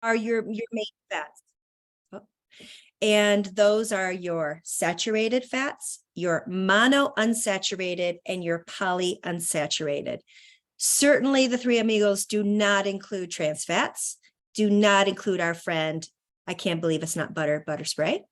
are your main fats. Oh. And those are your saturated fats, your monounsaturated, and your polyunsaturated. Certainly the three amigos do not include trans fats, do not include our friend, I can't believe it's not butter spray.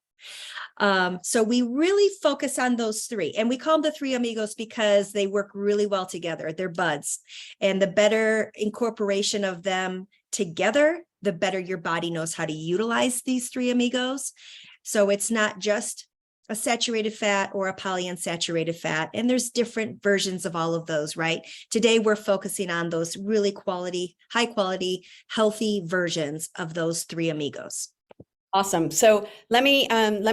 So we really focus on those three, and we call them the three amigos because they work really well together. They're buds, and the better incorporation of them together, the better your body knows how to utilize these three amigos. So it's not just a saturated fat or a polyunsaturated fat, and there's different versions of all of those, right? Today we're focusing on those really high quality, healthy versions of those three amigos. Awesome. So let me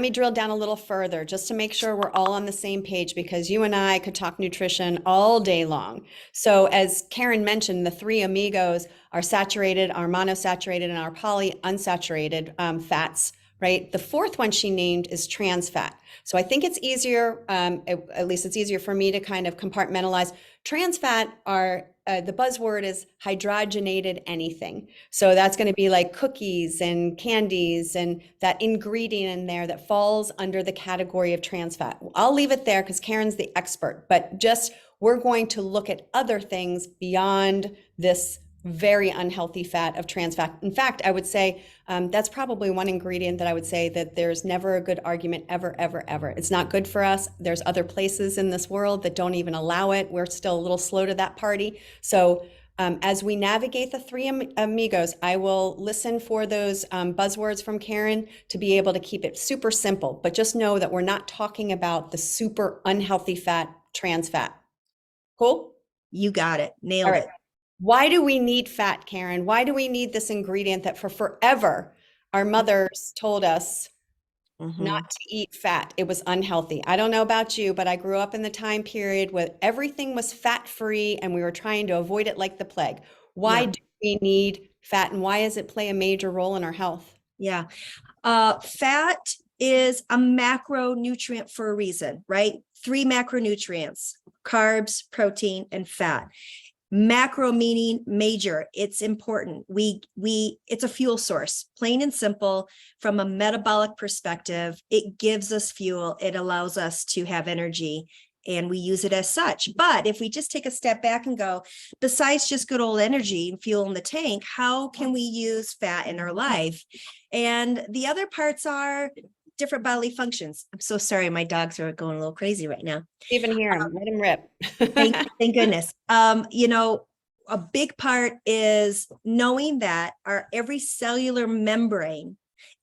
drill down a little further just to make sure we're all on the same page, because you and I could talk nutrition all day long. So as Karen mentioned, the three amigos are saturated, our monosaturated, and our polyunsaturated fats, right? The fourth one she named is trans fat. So I think it's easier, at least it's easier for me to kind of compartmentalize. Trans fat are, the buzzword is hydrogenated anything. So that's going to be like cookies and candies and that ingredient in there that falls under the category of trans fat. I'll leave it there because Karen's the expert, but just we're going to look at other things beyond this very unhealthy fat of trans fat. In fact, I would say that's probably one ingredient that I would say that there's never a good argument ever. It's not good for us. There's other places in this world that don't even allow it. We're still a little slow to that party. So as we navigate the three amigos, I will listen for those buzzwords from Karen to be able to keep it super simple, but just know that we're not talking about the super unhealthy fat, trans fat. Cool? You got it. Nailed it. Why do we need fat, Karen? Why do we need this ingredient that for forever our mothers told us not to eat fat? It was unhealthy. I don't know about you, but I grew up in the time period where everything was fat-free and we were trying to avoid it like the plague. Why do we need fat, and why does it play a major role in our health? Yeah. Fat is a macronutrient for a reason, right? Three macronutrients: carbs, protein, and fat. Macro meaning major. It's important. It's a fuel source, plain and simple. From a metabolic perspective, it gives us fuel. It allows us to have energy, and we use it as such. But if we just take a step back and go, besides just good old energy and fuel in the tank, how can we use fat in our life? And the other parts are different bodily functions. I'm so sorry, my dogs are going a little crazy right now. Even hear them, let them rip. Thank goodness. A big part is knowing that our every cellular membrane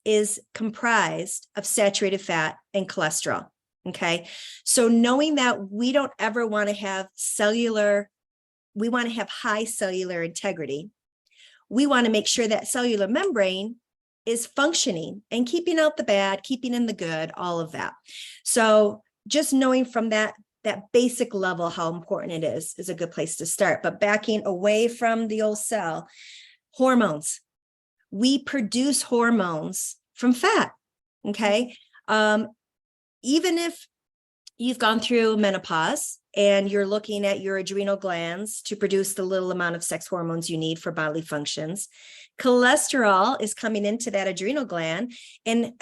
is comprised of saturated fat and cholesterol. Okay. So knowing that we don't ever want to have we want to have high cellular integrity. We want to make sure that cellular membrane is functioning and keeping out the bad, keeping in the good, all of that. So just knowing from that basic level how important it is a good place to start. But backing away from the old cell, hormones. We produce hormones from fat, okay? Even if you've gone through menopause and you're looking at your adrenal glands to produce the little amount of sex hormones you need for bodily functions, cholesterol is coming into that adrenal gland and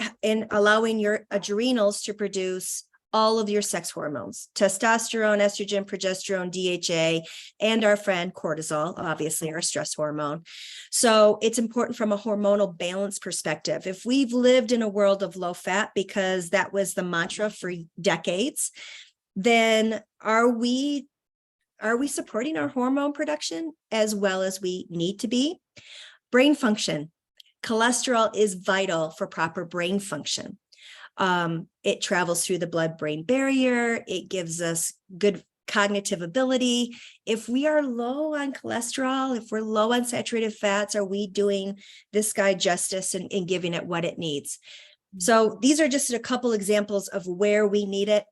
allowing your adrenals to produce all of your sex hormones: testosterone, estrogen, progesterone, DHA, and our friend cortisol, obviously our stress hormone. So it's important from a hormonal balance perspective. If we've lived in a world of low fat because that was the mantra for decades, then are we supporting our hormone production as well as we need to be? Brain function. Cholesterol is vital for proper brain function. It travels through the blood-brain barrier. It gives us good cognitive ability. If we are low on cholesterol, if we're low on saturated fats, are we doing this guy justice and giving it what it needs? So these are just a couple examples of where we need it.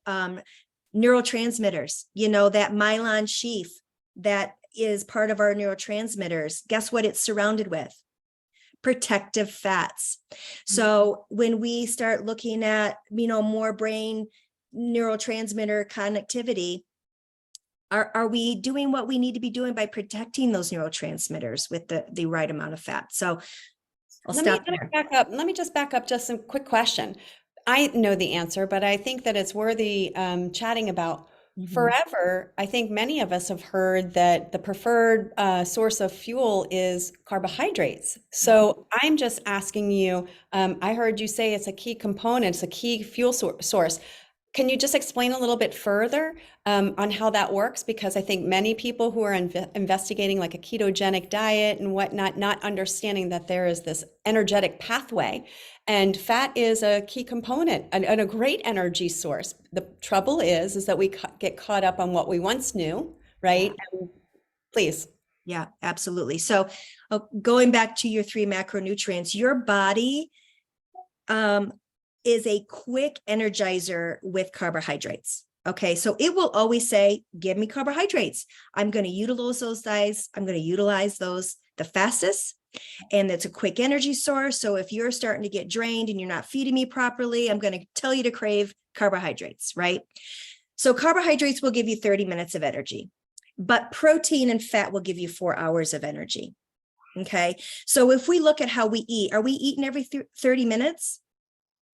Neurotransmitters, that myelin sheath that is part of our neurotransmitters. Guess what it's surrounded with? Protective fats. So when we start looking at, more brain neurotransmitter connectivity, are we doing what we need to be doing by protecting those neurotransmitters with the right amount of fat? So I'll Let me stop there. back up. Let me just back up just a quick question. I know the answer, but I think that it's worthy chatting about. Mhm. Forever, I think many of us have heard that the preferred source of fuel is carbohydrates. So I'm just asking you, I heard you say it's a key component, it's a key fuel source. Can you just explain a little bit further on how that works? Because I think many people who are investigating like a ketogenic diet and whatnot, not understanding that there is this energetic pathway, and fat is a key component and a great energy source. The trouble is that we get caught up on what we once knew, Yeah. right? And please. Yeah, absolutely. So going back to your three macronutrients, your body is a quick energizer with carbohydrates. Okay, so it will always say, give me carbohydrates. I'm going to utilize those guys. I'm going to utilize those the fastest. And it's a quick energy source. So if you're starting to get drained and you're not feeding me properly, I'm going to tell you to crave carbohydrates, right? So carbohydrates will give you 30 minutes of energy, but protein and fat will give you 4 hours of energy. Okay, so if we look at how we eat, are we eating every 30 minutes?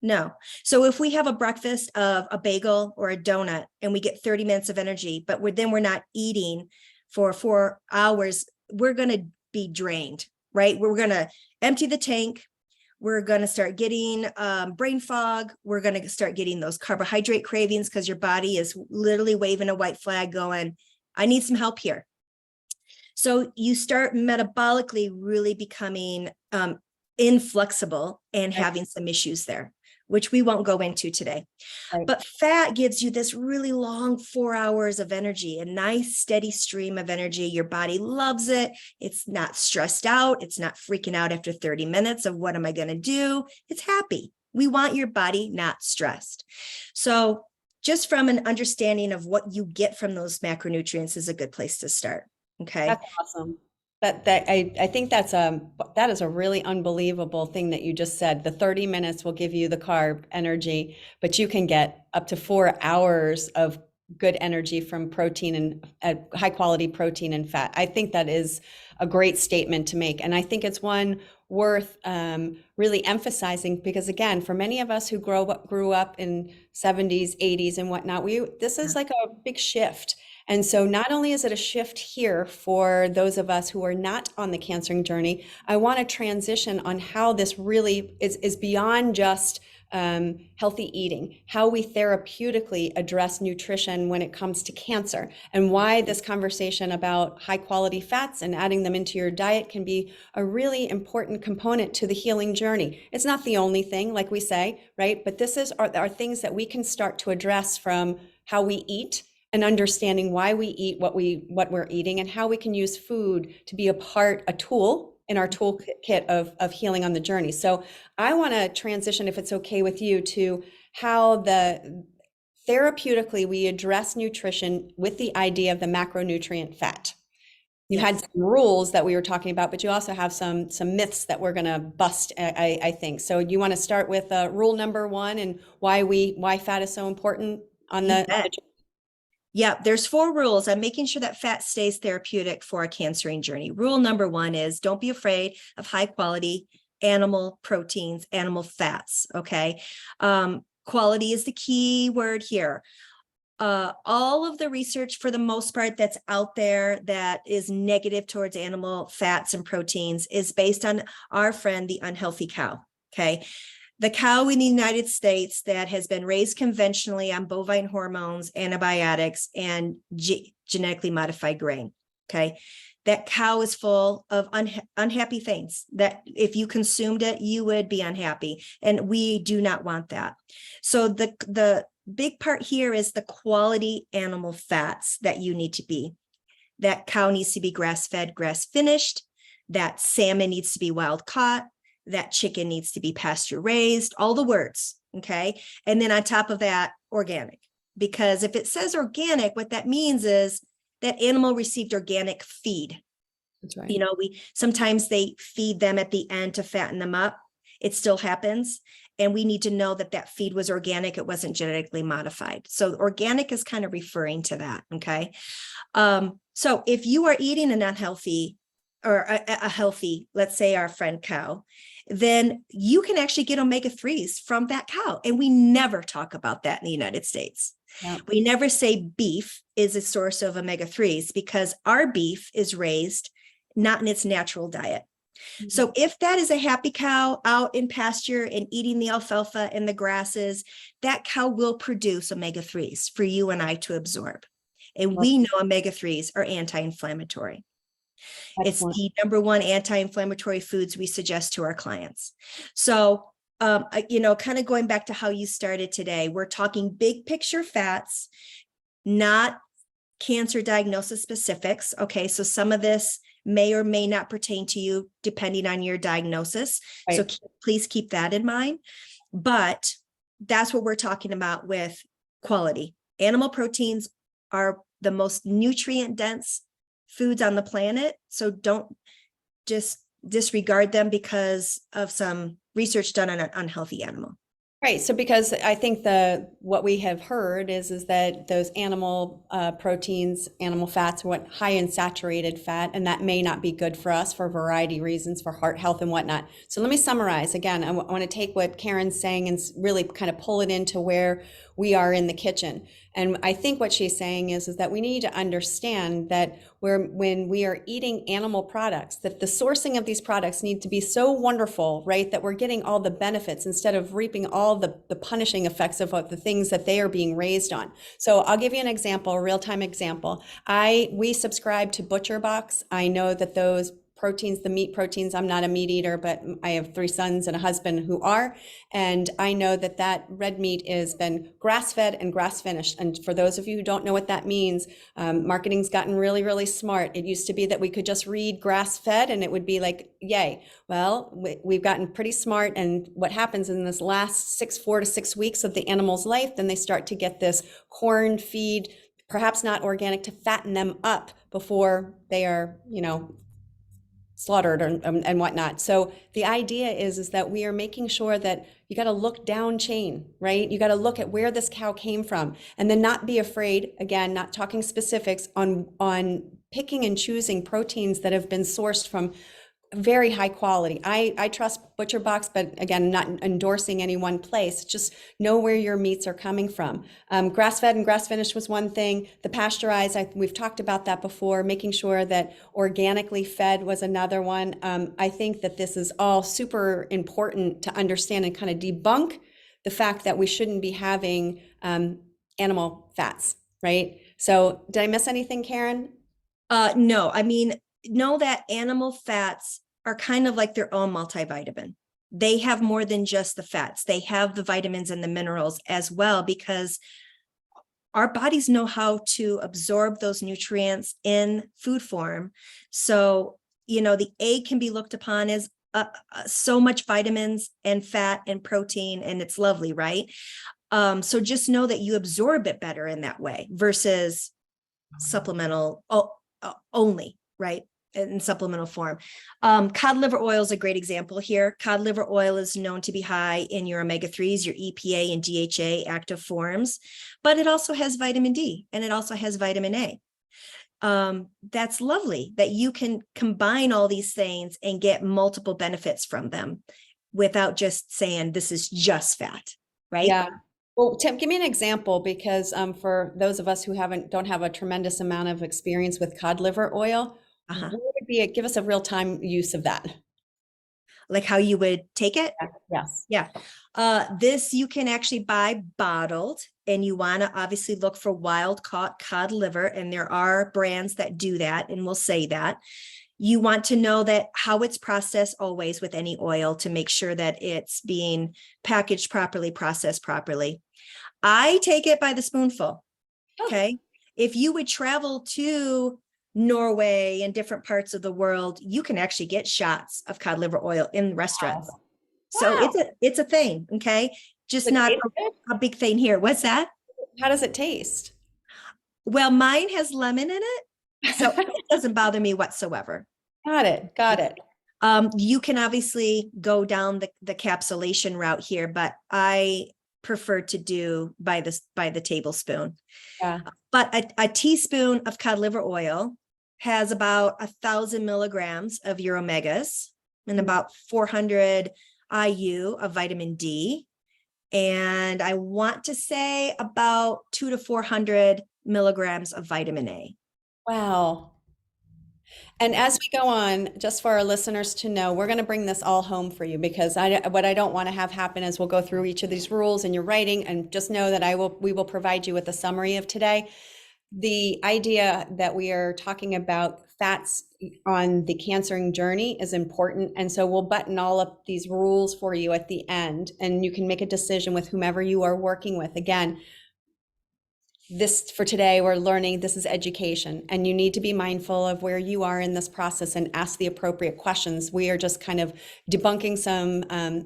No. So if we have a breakfast of a bagel or a donut and we get 30 minutes of energy, but we're not eating for 4 hours, we're going to be drained, right? We're going to empty the tank. We're going to start getting brain fog. We're going to start getting those carbohydrate cravings because your body is literally waving a white flag going, I need some help here. So you start metabolically really becoming inflexible and having some issues there, which we won't go into today. Right. But fat gives you this really long 4 hours of energy, a nice steady stream of energy. Your body loves it. It's not stressed out. It's not freaking out after 30 minutes of what am I going to do? It's happy. We want your body not stressed. So just from an understanding of what you get from those macronutrients is a good place to start. Okay. That's awesome. I think that is a really unbelievable thing that you just said. The 30 minutes will give you the carb energy, but you can get up to 4 hours of good energy from protein and high quality protein and fat. I think that is a great statement to make. And I think it's one worth really emphasizing because again, for many of us who grew up in 70s, 80s and whatnot, this is like a big shift. And so not only is it a shift here for those of us who are not on the cancering journey, I want to transition on how this really is beyond just healthy eating, how we therapeutically address nutrition when it comes to cancer, and why this conversation about high quality fats and adding them into your diet can be a really important component to the healing journey. It's not the only thing, like we say, right? But this are things that we can start to address from how we eat and understanding why we eat what we're eating and how we can use food to be a tool in our toolkit of healing on the journey. So I want to transition, if it's okay with you, to how the therapeutically we address nutrition with the idea of the macronutrient fat. You had some rules that we were talking about, but you also have some myths that we're going to bust, I think. So you want to start with rule number 1 and why fat is so important on the journey? Yeah, there's 4 rules. I'm making sure that fat stays therapeutic for a cancering journey. Rule number 1 is don't be afraid of high quality animal proteins, animal fats. Okay. Quality is the key word here. All of the research for the most part that's out there that is negative towards animal fats and proteins is based on our friend, the unhealthy cow. Okay. The cow in the United States that has been raised conventionally on bovine hormones, antibiotics, and genetically modified grain. Okay. That cow is full of unhappy things that if you consumed it, you would be unhappy. And we do not want that. So the big part here is the quality animal fats that you need to be. That cow needs to be grass-fed, grass-finished. That salmon needs to be wild caught. That chicken needs to be pasture raised, all the words, okay? And then on top of that, organic. Because if it says organic, what that means is that animal received organic feed. That's right. You know, sometimes they feed them at the end to fatten them up. It still happens. And we need to know that that feed was organic. It wasn't genetically modified. So organic is kind of referring to that, okay? So if you are eating an unhealthy or a healthy, let's say our friend cow, then you can actually get omega-3s from that cow. And we never talk about that in the United States. Yeah. We never say beef is a source of omega-3s because our beef is raised not in its natural diet. So if that is a happy cow out in pasture and eating the alfalfa and the grasses, that cow will produce omega-3s for you and I to absorb. And we know omega-3s are anti-inflammatory. It's Excellent. the number one anti-inflammatory foods we suggest to our clients. So, kind of going back to how you started today, we're talking big picture fats, not cancer diagnosis specifics. Okay, so some of this may or may not pertain to you depending on your diagnosis. Right. So please keep that in mind. But that's what we're talking about with quality. Animal proteins are the most nutrient dense foods on the planet. So don't just disregard them because of some research done on an unhealthy animal. Right. So because I think what we have heard is that those animal proteins, animal fats, what high in saturated fat, and that may not be good for us for a variety of reasons, for heart health and whatnot. So let me summarize again. I want to take what Karen's saying and really kind of pull it into where we are in the kitchen. And I think what she's saying is that we need to understand that when we are eating animal products, that the sourcing of these products need to be so wonderful, right? That we're getting all the benefits instead of reaping all the punishing effects of the things that they are being raised on. So I'll give you an example, a real-time example. We subscribe to Butcher Box. I know that those proteins, the meat proteins, I'm not a meat eater, but I have 3 sons and a husband who are, and I know that red meat has been grass-fed and grass-finished. And for those of you who don't know what that means, marketing's gotten really, really smart. It used to be that we could just read grass-fed and it would be like, yay. Well, we've gotten pretty smart, and what happens in this last 4 to 6 weeks of the animal's life, then they start to get this corn feed, perhaps not organic, to fatten them up before they are, slaughtered and whatnot. So the idea is that we are making sure that you got to look down chain, right? You got to look at where this cow came from, and then not be afraid, again, not talking specifics on picking and choosing proteins that have been sourced from very high quality. I trust Butcher Box, but again, not endorsing any one place. Just know where your meats are coming from. Grass-fed and grass-finished was one thing. The pasteurized, we've talked about that before. Making sure that organically fed was another one. I think that this is all super important to understand and kind of debunk the fact that we shouldn't be having animal fats, right? So did I miss anything, Karen? No, I mean, know that animal fats are kind of like their own multivitamin. They have more than just the fats. They have the vitamins and the minerals as well, because our bodies know how to absorb those nutrients in food form. So, the egg can be looked upon as so much vitamins and fat and protein, and it's lovely, right? So just know that you absorb it better in that way versus supplemental only, right? In supplemental form. Cod liver oil is a great example here. Cod liver oil is known to be high in your omega-3s, your EPA and DHA active forms, but it also has vitamin D and it also has vitamin A. That's lovely that you can combine all these things and get multiple benefits from them without just saying this is just fat, right? Yeah. Well, Tim, give me an example, because for those of us who don't have a tremendous amount of experience with cod liver oil, what would be give us a real-time use of that? Like how you would take it? Yes. Yeah. This you can actually buy bottled, and you want to obviously look for wild caught cod liver. And there are brands that do that, and will say that. You want to know that how it's processed always with any oil to make sure that it's being packaged properly, processed properly. I take it by the spoonful. Okay. If you would travel to Norway and different parts of the world, you can actually get shots of cod liver oil in restaurants. Wow. So Wow. it's a thing. Okay. Just Does it not taste good? a big thing here. What's that? How does it taste? Well, mine has lemon in it, so it doesn't bother me whatsoever. Got it. Got it. You can obviously go down the capsulation route here, but I prefer to do by the tablespoon. Yeah. But a teaspoon of cod liver oil has about 1,000 milligrams of your omegas. and about 400 IU of vitamin D. And I want to say about 200 to 400 milligrams of vitamin A. Wow. And as we go on, just for our listeners to know, we're going to bring this all home for you because what I don't want to have happen is we'll go through each of these rules in your writing, and just know that we will provide you with a summary of today. The idea that we are talking about fats on the cancering journey is important. And so we'll button all of these rules for you at the end, and you can make a decision with whomever you are working with. Again, this for today, we're learning this is education, and you need to be mindful of where you are in this process and ask the appropriate questions. We are just kind of debunking some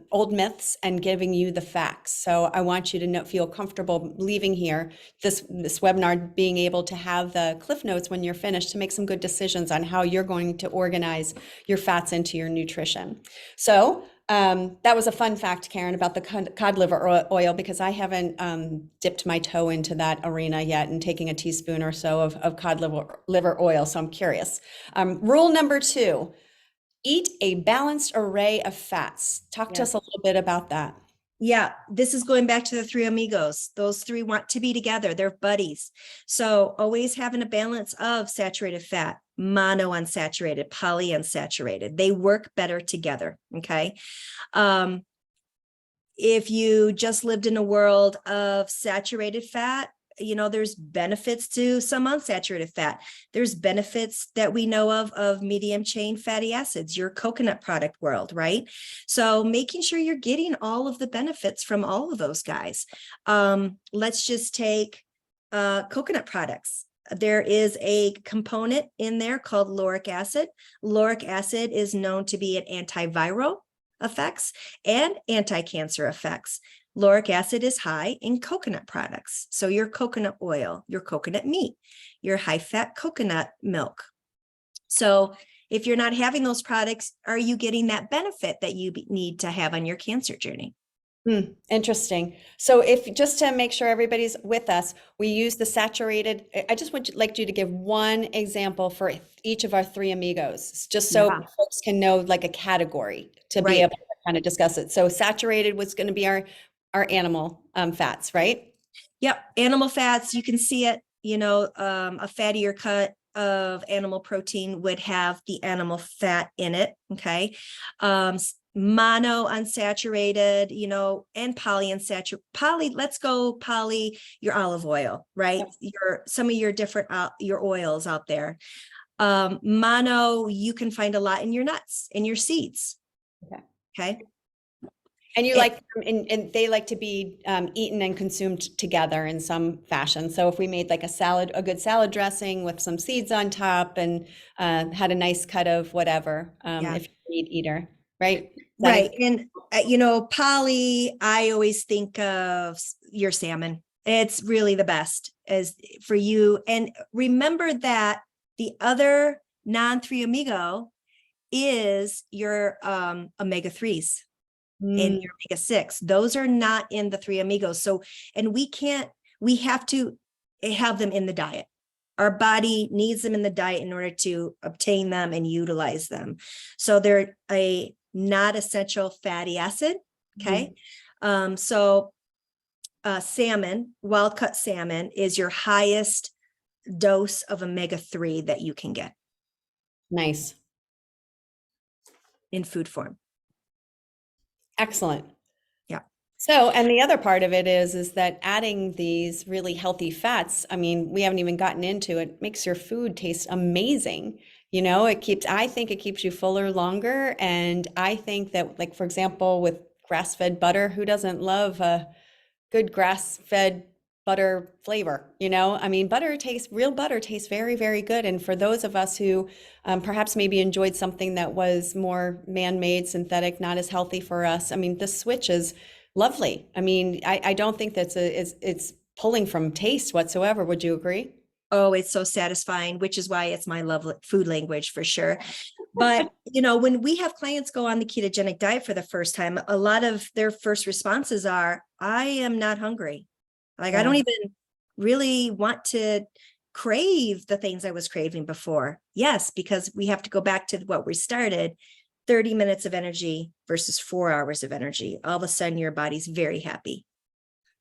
old myths and giving you the facts. So I want you to feel comfortable leaving here, this webinar, being able to have the cliff notes when you're finished to make some good decisions on how you're going to organize your fats into your nutrition. So that was a fun fact, Karen, about the cod liver oil, because I haven't dipped my toe into that arena yet and taking a teaspoon or so of cod liver oil. So I'm curious. Rule number 2, eat a balanced array of fats. Talk to us a little bit about that. Yeah, this is going back to the 3 amigos. Those 3 want to be together. They're buddies. So always having a balance of saturated fat, monounsaturated, polyunsaturated. They work better together. Okay. If you just lived in a world of saturated fat, there's benefits to some unsaturated fat. There's benefits that we know of medium chain fatty acids, your coconut product world, right? So making sure you're getting all of the benefits from all of those guys. Let's just take coconut products. There is a component in there called lauric acid. Lauric acid is known to be an antiviral effects and anti-cancer effects. Lauric acid is high in coconut products. So your coconut oil, your coconut meat, your high-fat coconut milk. So if you're not having those products, are you getting that benefit that you need to have on your cancer journey? Interesting. So just to make sure everybody's with us, we use the saturated. I just like you to give one example for each of our 3 amigos, just so folks can know like a category to be able to kind of discuss it. So saturated was going to be our animal fats, right? Yep. Animal fats, you can see it, a fattier cut of animal protein would have the animal fat in it. Okay. Monounsaturated, and polyunsaturated. Let's go poly, your olive oil, right? Some of your different, your oils out there. Mono, you can find a lot in your nuts, in your seeds. Okay. And you like them, and they like to be eaten and consumed together in some fashion. So if we made like a good salad dressing with some seeds on top and had a nice cut of whatever, if you're a meat eater, right? Right. And, poly, I always think of your salmon. It's really the best as for you. And remember that the other non-3 amigo is your omega-3s. In your omega-6. Those are not in the 3 amigos. So, and we have to have them in the diet. Our body needs them in the diet in order to obtain them and utilize them. So they're a not essential fatty acid. Okay. Salmon, wild cut salmon is your highest dose of omega-3 that you can get. Nice. In food form. Excellent. Yeah. So, and the other part of it is that adding these really healthy fats, I mean, we haven't even gotten into it, makes your food taste amazing. I think it keeps you fuller longer. And I think that, like, for example, with grass-fed butter, who doesn't love a good grass-fed butter flavor? I mean, real butter tastes very, very good. And for those of us who perhaps maybe enjoyed something that was more man-made, synthetic, not as healthy for us, I mean, the switch is lovely. I mean, I don't think it's pulling from taste whatsoever. Would you agree? Oh, it's so satisfying, which is why it's my love food language for sure. But, when we have clients go on the ketogenic diet for the first time, a lot of their first responses are, I am not hungry. Like, I don't even really want to crave the things I was craving before. Yes, because we have to go back to what we started. 30 minutes of energy versus 4 hours of energy. All of a sudden, your body's very happy.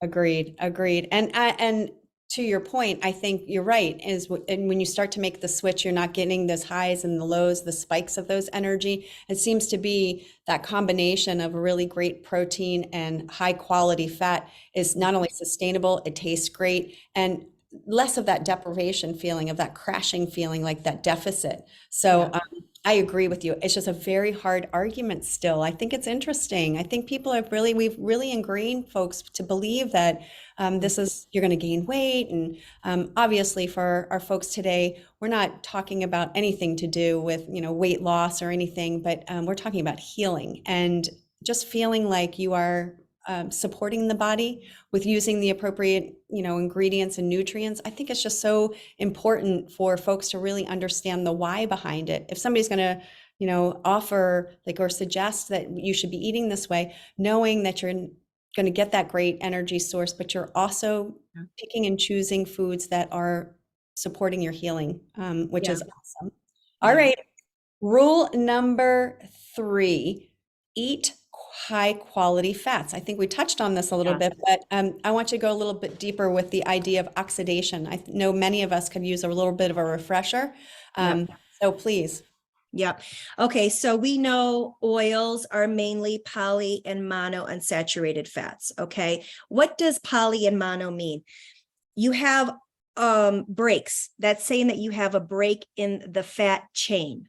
Agreed, agreed. And to your point, I think you're right. And when you start to make the switch, you're not getting those highs and the lows, the spikes of those energy. It seems to be that combination of a really great protein and high quality fat is not only sustainable, it tastes great, and less of that deprivation feeling, of that crashing feeling, like that deficit. So Yeah. I agree with you. It's just a very hard argument still. I think it's interesting. I think we've really ingrained folks to believe that you're going to gain weight. And obviously for our folks today, we're not talking about anything to do with, weight loss or anything, but we're talking about healing and just feeling like you are supporting the body with using the appropriate, ingredients and nutrients. I think it's just so important for folks to really understand the why behind it. If somebody's going to, offer or suggest that you should be eating this way, knowing that you're going to get that great energy source, but you're also picking and choosing foods that are supporting your healing, which Yeah. is awesome. All Yeah. right. Rule number 3, eat high quality fats. I think we touched on this a little Yeah. bit, but I want you to go a little bit deeper with the idea of oxidation. I know many of us could use a little bit of a refresher. Yeah. So please. Yep. Okay. So we know oils are mainly poly and monounsaturated fats. Okay. What does poly and mono mean? You have breaks. That's saying that you have a break in the fat chain.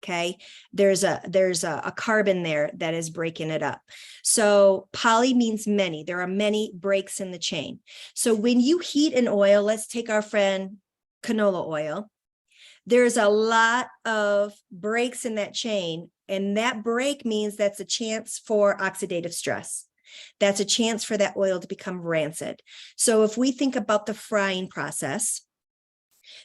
Okay. There's a carbon there that is breaking it up. So poly means many. There are many breaks in the chain. So when you heat an oil, let's take our friend canola oil. There's a lot of breaks in that chain, and that break means that's a chance for oxidative stress. That's a chance for that oil to become rancid. So if we think about the frying process,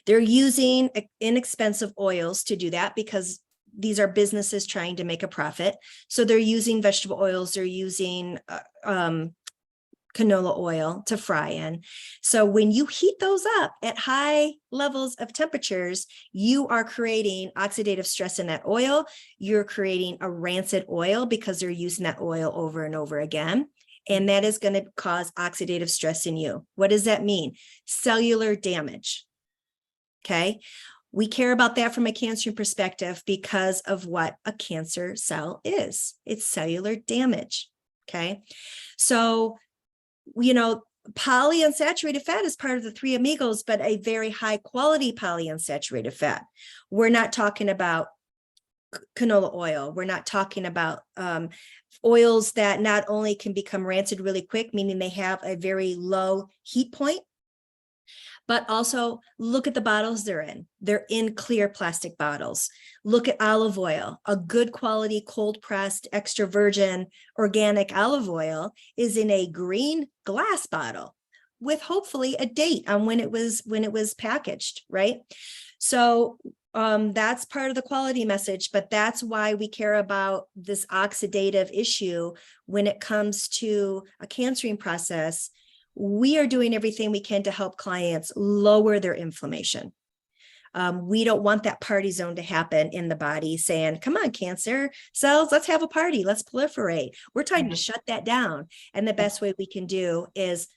they're using inexpensive oils to do that because these are businesses trying to make a profit. So they're using vegetable oils, they're using canola oil to fry in. So when you heat those up at high levels of temperatures, you are creating oxidative stress in that oil. You're creating a rancid oil because they're using that oil over and over again. And that is going to cause oxidative stress in you. What does that mean? Cellular damage. Okay. We care about that from a cancer perspective because of what a cancer cell is. It's cellular damage. Okay. So polyunsaturated fat is part of the 3 amigos, but a very high quality polyunsaturated fat. We're not talking about canola oil. We're not talking about oils that not only can become rancid really quick, meaning they have a very low heat point, but also look at the bottles they're in. They're in clear plastic bottles. Look at olive oil. A good quality cold pressed extra virgin organic olive oil is in a green glass bottle with hopefully a date on when it was packaged, right? So that's part of the quality message, but that's why we care about this oxidative issue when it comes to a cancering process. We are doing everything we can to help clients lower their inflammation. We don't want that party zone to happen in the body saying, come on, cancer cells, let's have a party, let's proliferate. We're trying to shut that down. And the best way we can do is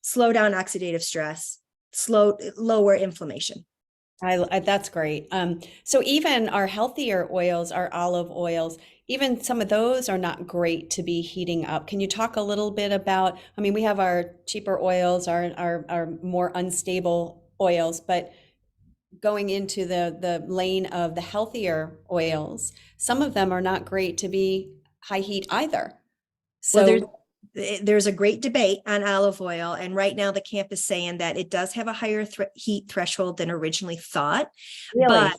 slow down oxidative stress, lower inflammation. That's great. So even our healthier oils, our olive oils, even some of those are not great to be heating up. Can you talk a little bit about, we have our cheaper oils, our more unstable oils, but going into the lane of the healthier oils, some of them are not great to be high heat either. Well, there's a great debate on olive oil, and right now the camp is saying that it does have a higher heat threshold than originally thought. Really?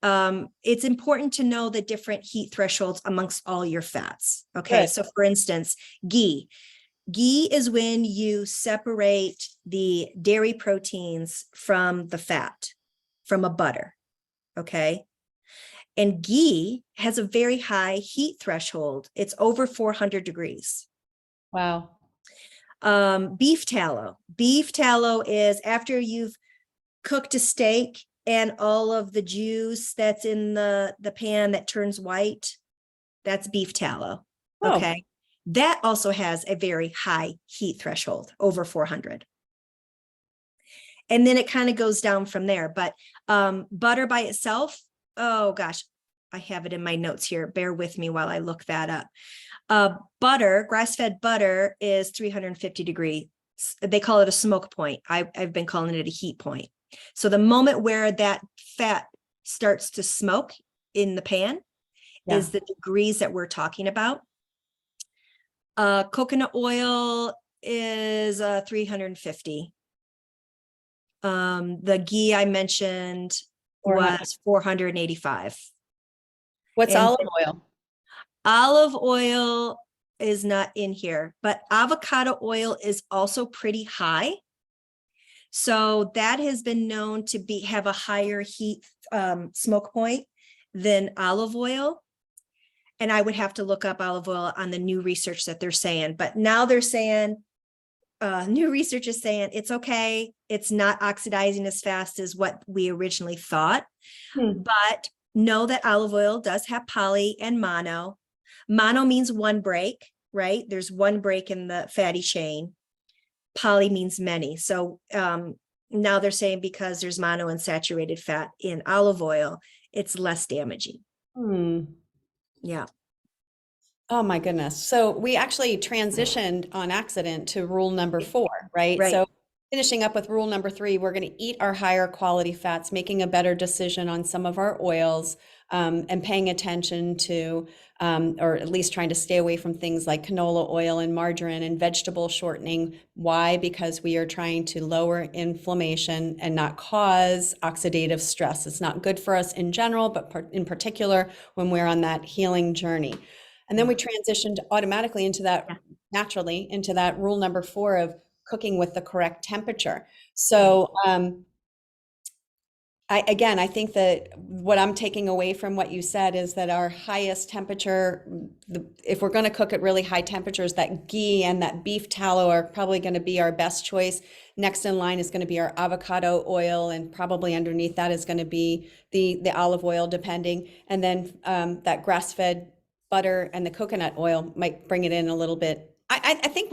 But it's important to know the different heat thresholds amongst all your fats. Okay, Good. so for instance, ghee. Ghee is when you separate the dairy proteins from the fat, from a butter. Okay. And ghee has a very high heat threshold. It's over 400 degrees. Wow. Beef tallow. Beef tallow is after you've cooked a steak and all of the juice that's in the pan that turns white. That's beef tallow. Oh. Okay. That also has a very high heat threshold, over 400. And then it kind of goes down from there. But butter by itself, oh gosh, I have it in my notes here. Bear with me while I look that up. Butter, grass-fed butter is 350 degrees. They call it a smoke point. I've been calling it a heat point. So the moment where that fat starts to smoke in the pan is the degrees that we're talking about. Coconut oil is 350. The ghee I mentioned 400. was 485. What's And olive oil? olive oil is not in here, but avocado oil is also pretty high. So that has been known to have a higher heat smoke point than olive oil. And I would have to look up olive oil on the new research that they're saying. But now they're saying, new research is saying it's okay. It's not oxidizing as fast as what we originally thought. But know that olive oil does have poly and mono. Mono means one break, right? There's one break in the fatty chain. Poly means many. So now they're saying because there's monounsaturated fat in olive oil, it's less damaging. Yeah. Oh my goodness. So we actually transitioned on accident to rule number 4, right? Right. So finishing up with rule number 3, we're going to eat our higher quality fats, making a better decision on some of our oils, and paying attention to, or at least trying to stay away from things like canola oil and margarine and vegetable shortening. Why? Because we are trying to lower inflammation and not cause oxidative stress. It's not good for us in general, but in particular when we're on that healing journey. And then we transitioned automatically into that, naturally, into that rule number 4 of cooking with the correct temperature. So I think that what I'm taking away from what you said is that our highest temperature, if we're going to cook at really high temperatures, that ghee and that beef tallow are probably going to be our best choice. Next in line is going to be our avocado oil, and probably underneath that is going to be the olive oil, depending. And then that grass-fed butter and the coconut oil might bring it in a little bit. I think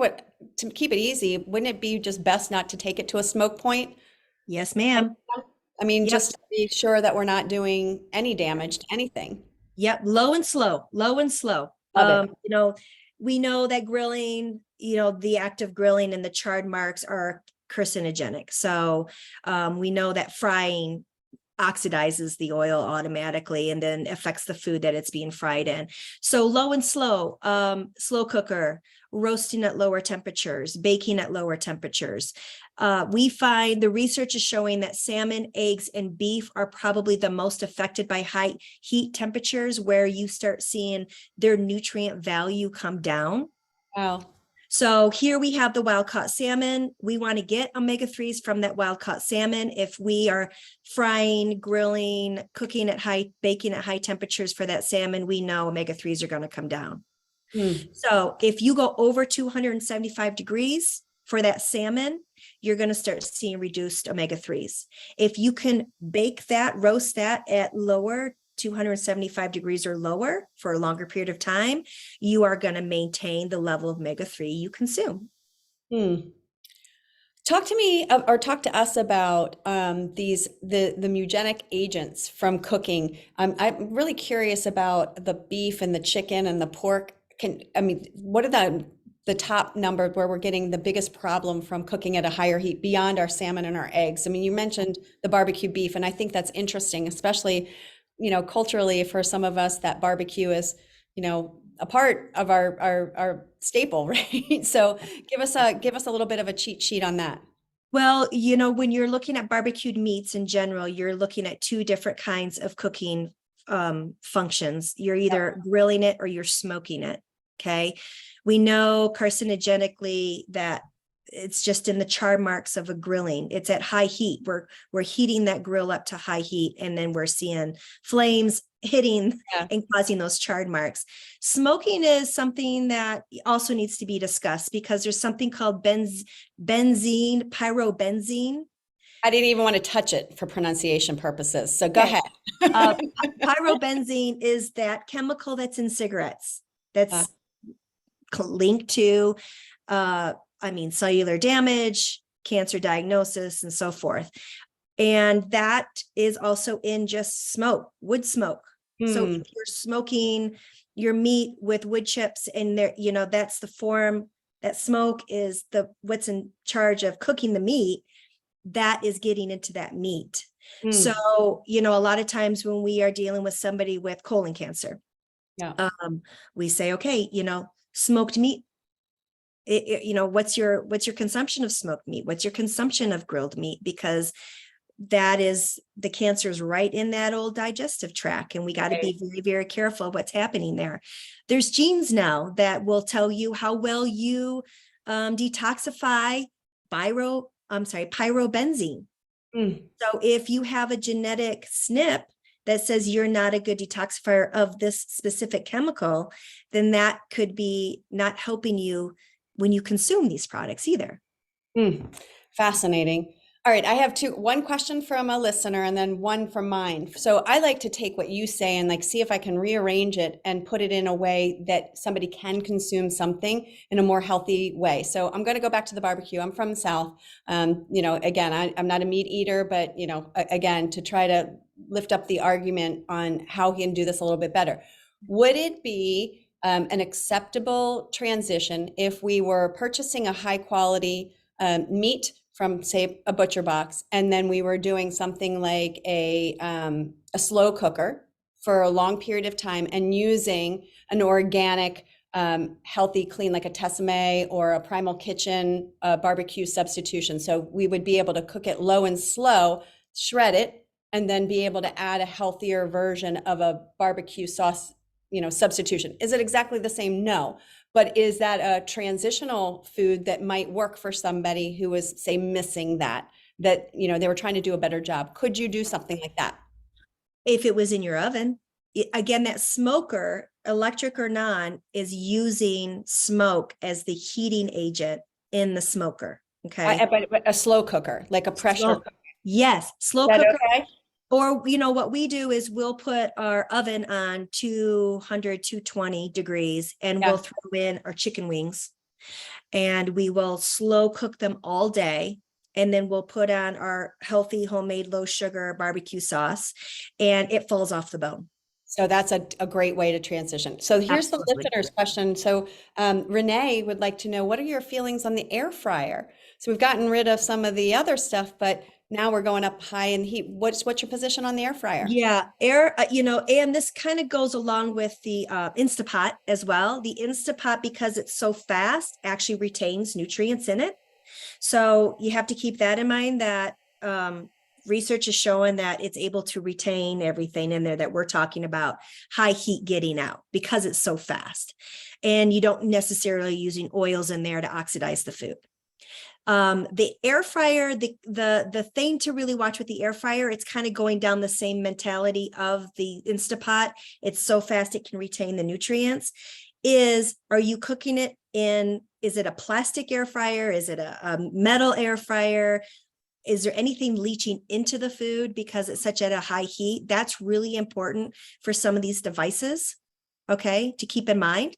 to keep it easy, wouldn't it be just best not to take it to a smoke point? Yes, ma'am. I mean, Yep. just to be sure that we're not doing any damage to anything. Yep. Low and slow, low and slow. Love it. We know that grilling, the act of grilling and the charred marks are carcinogenic. So we know that frying oxidizes the oil automatically and then affects the food that it's being fried in. So low and slow, slow cooker, roasting at lower temperatures, baking at lower temperatures. We find the research is showing that salmon, eggs, and beef are probably the most affected by high heat temperatures, where you start seeing their nutrient value come down. Wow. So here we have the wild caught salmon. We want to get omega-3s from that wild caught salmon. If we are frying, grilling, cooking at baking at high temperatures for that salmon, we know omega-3s are going to come down. So if you go over 275 degrees for that salmon, you're going to start seeing reduced omega-3s. If you can bake that, roast that at lower 275 degrees or lower for a longer period of time, you are going to maintain the level of omega-3 you consume. Talk to me or talk to us about the mutagenic agents from cooking. I'm really curious about the beef and the chicken and the pork. What are the top number where we're getting the biggest problem from cooking at a higher heat beyond our salmon and our eggs? I mean, you mentioned the barbecue beef, and I think that's interesting, especially culturally for some of us, that barbecue is a part of our staple, right? So give us a little bit of a cheat sheet on that. Well, when you're looking at barbecued meats in general, you're looking at 2 different kinds of cooking functions. You're either grilling it or you're smoking it. Okay. We know carcinogenically that it's just in the char marks of a grilling. It's at high heat. We're heating that grill up to high heat, and then we're seeing flames hitting and causing those charred marks. Smoking is something that also needs to be discussed, because there's something called benzene, pyrobenzene. I didn't even want to touch it for pronunciation purposes. So go Okay. ahead. Pyrobenzene is that chemical that's in cigarettes Uh, that's linked to, cellular damage, cancer diagnosis, and so forth. And that is also in just smoke, wood smoke. So if you're smoking your meat with wood chips and there, that's the form that smoke is what's in charge of cooking the meat, that is getting into that meat. So, a lot of times when we are dealing with somebody with colon cancer, yeah. we say, okay, smoked meat. What's your consumption of smoked meat? What's your consumption of grilled meat? Because that is the cancer's right in that old digestive tract. And we got to be very, very careful what's happening there. There's genes now that will tell you how well you detoxify pyrobenzene. So if you have a genetic SNP that says you're not a good detoxifier of this specific chemical, then that could be not helping you when you consume these products either. Fascinating. All right, I have one question from a listener and then one from mine. So I like to take what you say and see if I can rearrange it and put it in a way that somebody can consume something in a more healthy way. So I'm going to go back to the barbecue. I'm from the South. Again, I'm not a meat eater, but again, to try to lift up the argument on how he can do this a little bit better. Would it be an acceptable transition if we were purchasing a high quality meat from, say, a butcher box, and then we were doing something like a slow cooker for a long period of time and using an organic, healthy, clean, like a Tessemae or a Primal Kitchen barbecue substitution? So we would be able to cook it low and slow, shred it, and then be able to add a healthier version of a barbecue sauce, substitution. Is it exactly the same? No. But is that a transitional food that might work for somebody who was, say, missing that they were trying to do a better job? Could you do something like that? If it was in your oven, again, that smoker, electric or non, is using smoke as the heating agent in the smoker. Okay. But a slow cooker, like a pressure cooker. Yes. Slow Is that cooker. okay? Or, what we do is we'll put our oven on 200, 220 degrees and Yeah. we'll throw in our chicken wings and we will slow cook them all day. And then we'll put on our healthy homemade low sugar barbecue sauce and it falls off the bone. So that's a great way to transition. So here's the Absolutely. listener's question. So Renee would like to know, what are your feelings on the air fryer? So we've gotten rid of some of the other stuff, but now we're going up high in heat. What's your position on the air fryer? Yeah, and this kind of goes along with the Instapot as well. The Instapot, because it's so fast, actually retains nutrients in it. So you have to keep that in mind, that research is showing that it's able to retain everything in there that we're talking about, high heat getting out, because it's so fast. And you don't necessarily using oils in there to oxidize the food. The air fryer, the thing to really watch with the air fryer, it's kind of going down the same mentality of the Instapot. It's so fast it can retain the nutrients. Are you cooking it in, is it a plastic air fryer? Is it a metal air fryer? Is there anything leaching into the food because it's such at a high heat? That's really important for some of these devices, okay, to keep in mind.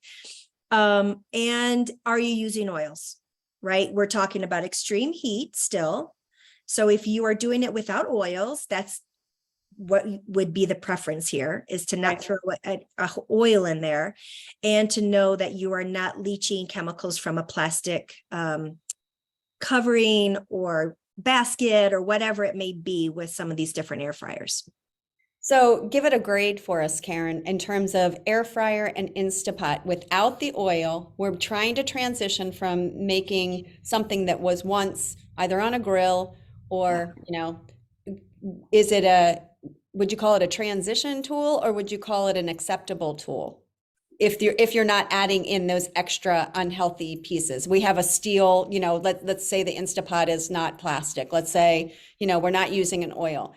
And are you using oils? Right? We're talking about extreme heat still. So if you are doing it without oils, that's what would be the preference here, is to not throw a oil in there and to know that you are not leaching chemicals from a plastic covering or basket or whatever it may be with some of these different air fryers. So give it a grade for us, Karen, in terms of air fryer and Instapot. Without the oil, we're trying to transition from making something that was once either on a grill or, would you call it a transition tool, or would you call it an acceptable tool? If you're not adding in those extra unhealthy pieces. We have a steel, let's say the Instapot is not plastic. Let's say, we're not using an oil.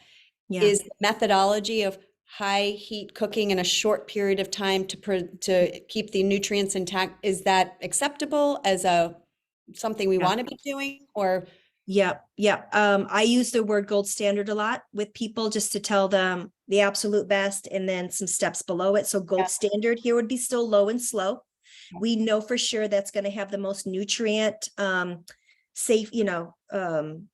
Yeah. Is the methodology of high heat cooking in a short period of time to keep the nutrients intact, is that acceptable as something we want to be doing? Or Yep, yep. I use the word gold standard a lot with people just to tell them the absolute best and then some steps below it. So gold standard here would be still low and slow. We know for sure that's going to have the most nutrient safe,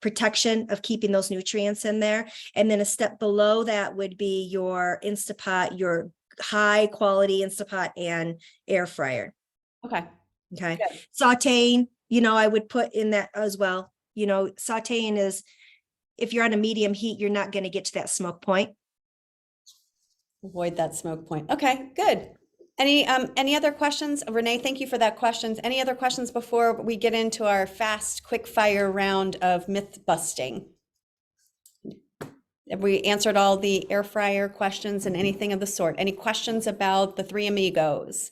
protection of keeping those nutrients in there. And then a step below that would be your Instapot, your high quality Instapot and air fryer. Okay. Okay. Good. Sauteing, I would put in that as well. Sauteing is, if you're on a medium heat, you're not going to get to that smoke point. Avoid that smoke point. Okay, good. Any other questions? Renee, thank you for that questions. Any other questions before we get into our fast, quick fire round of myth busting? Have we answered all the air fryer questions and anything of the sort? Any questions about the three amigos?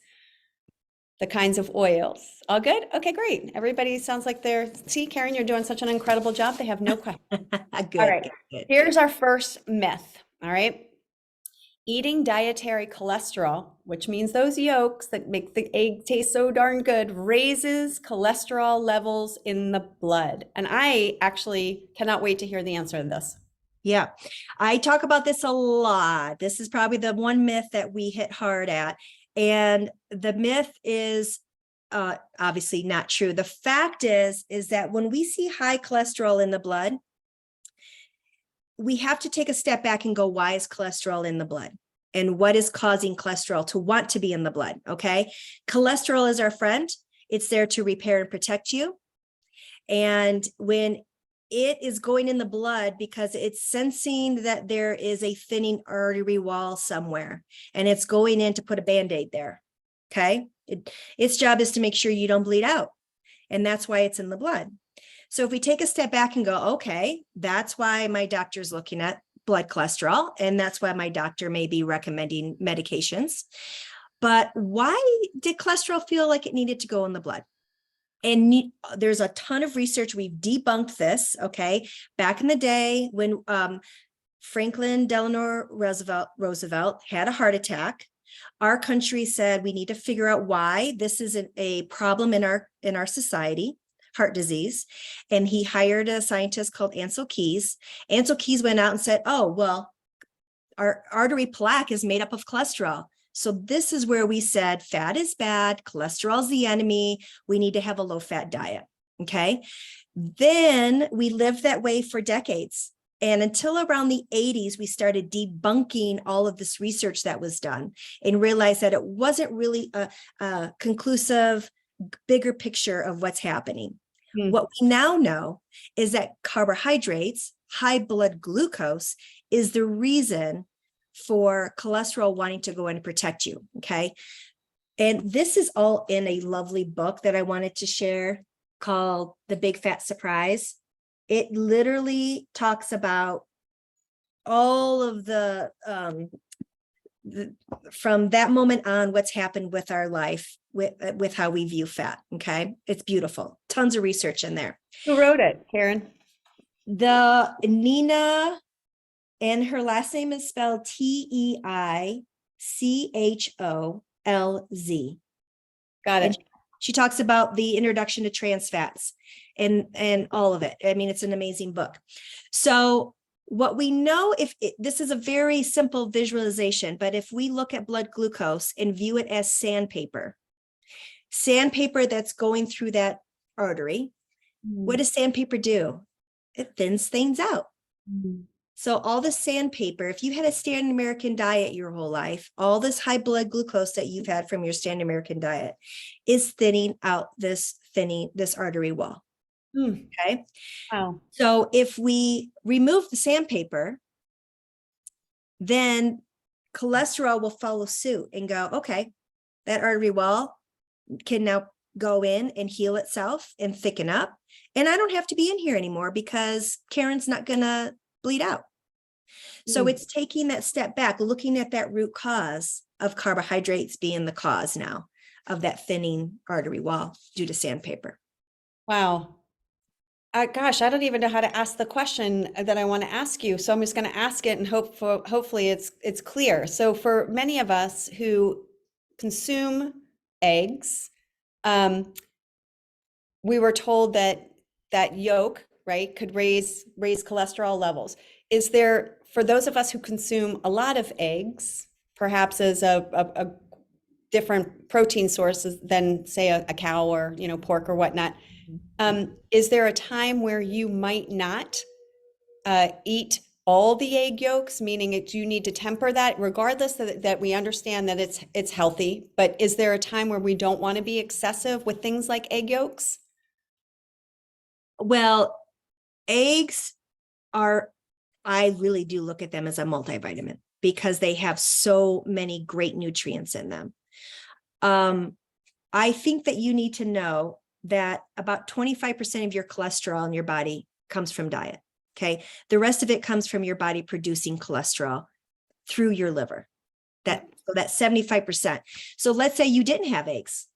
The kinds of oils? All good? Okay, great. Everybody sounds like see, Karen, you're doing such an incredible job. They have no questions. Good, All right, good. Here's our first myth. All right. Eating dietary cholesterol, which means those yolks that make the egg taste so darn good, raises cholesterol levels in the blood. And I actually cannot wait to hear the answer to this. Yeah, I talk about this a lot. This is probably the one myth that we hit hard at. And the myth is obviously not true. The fact is that when we see high cholesterol in the blood, we have to take a step back and go, why is cholesterol in the blood? And what is causing cholesterol to want to be in the blood? Okay. Cholesterol is our friend. It's there to repair and protect you. And when it is going in the blood because it's sensing that there is a thinning artery wall somewhere, and it's going in to put a Band-Aid there. Okay. Its job is to make sure you don't bleed out. And that's why it's in the blood. So if we take a step back and go, okay, that's why my doctor's looking at blood cholesterol, and that's why my doctor may be recommending medications. But why did cholesterol feel like it needed to go in the blood? And there's a ton of research. We've debunked this, okay? Back in the day when Franklin Delano Roosevelt had a heart attack, our country said we need to figure out why this is a problem in our society, heart disease. And he hired a scientist called Ansel Keys. Ansel Keys went out and said, oh, well, our artery plaque is made up of cholesterol. So this is where we said fat is bad, cholesterol is the enemy. We need to have a low-fat diet, okay? Then we lived that way for decades. And until around the 80s, we started debunking all of this research that was done and realized that it wasn't really a conclusive, bigger picture of what's happening. What we now know is that carbohydrates, high blood glucose, is the reason for cholesterol wanting to go in and protect you, okay? And this is all in a lovely book that I wanted to share called The Big Fat Surprise. It literally talks about all of the from that moment on, what's happened with our life, with how we view fat, okay? It's beautiful. Tons of research in there. Who wrote it, Karen? The Nina, and her last name is spelled Teichholz. Got it. And she talks about the introduction to trans fats and all of it. I mean, it's an amazing book. So what we know, this is a very simple visualization, but if we look at blood glucose and view it as sandpaper that's going through that artery, what does sandpaper do? It thins things out. So all the sandpaper, if you had a standard American diet your whole life, all this high blood glucose that you've had from your standard American diet is thinning out this artery wall. Okay. Wow. So if we remove the sandpaper, then cholesterol will follow suit and go, okay, that artery wall can now go in and heal itself and thicken up. And I don't have to be in here anymore because Karen's not going to bleed out. So it's taking that step back, looking at that root cause of carbohydrates being the cause now of that thinning artery wall due to sandpaper. Wow. Gosh, I don't even know how to ask the question that I want to ask you. So I'm just going to ask it and hopefully it's clear. So for many of us who consume eggs, we were told that yolk right, could raise cholesterol levels. Is there, for those of us who consume a lot of eggs, perhaps as a different protein sources than say a cow or, you know, pork or whatnot, is there a time where you might not eat all the egg yolks, meaning you need to temper that, regardless that we understand that it's healthy, but is there a time where we don't want to be excessive with things like egg yolks? Well, eggs are, I really do look at them as a multivitamin because they have so many great nutrients in them. I think that you need to know that about 25% of your cholesterol in your body comes from diet. Okay. The rest of it comes from your body producing cholesterol through your liver. So that's 75%. So let's say you didn't have eggs.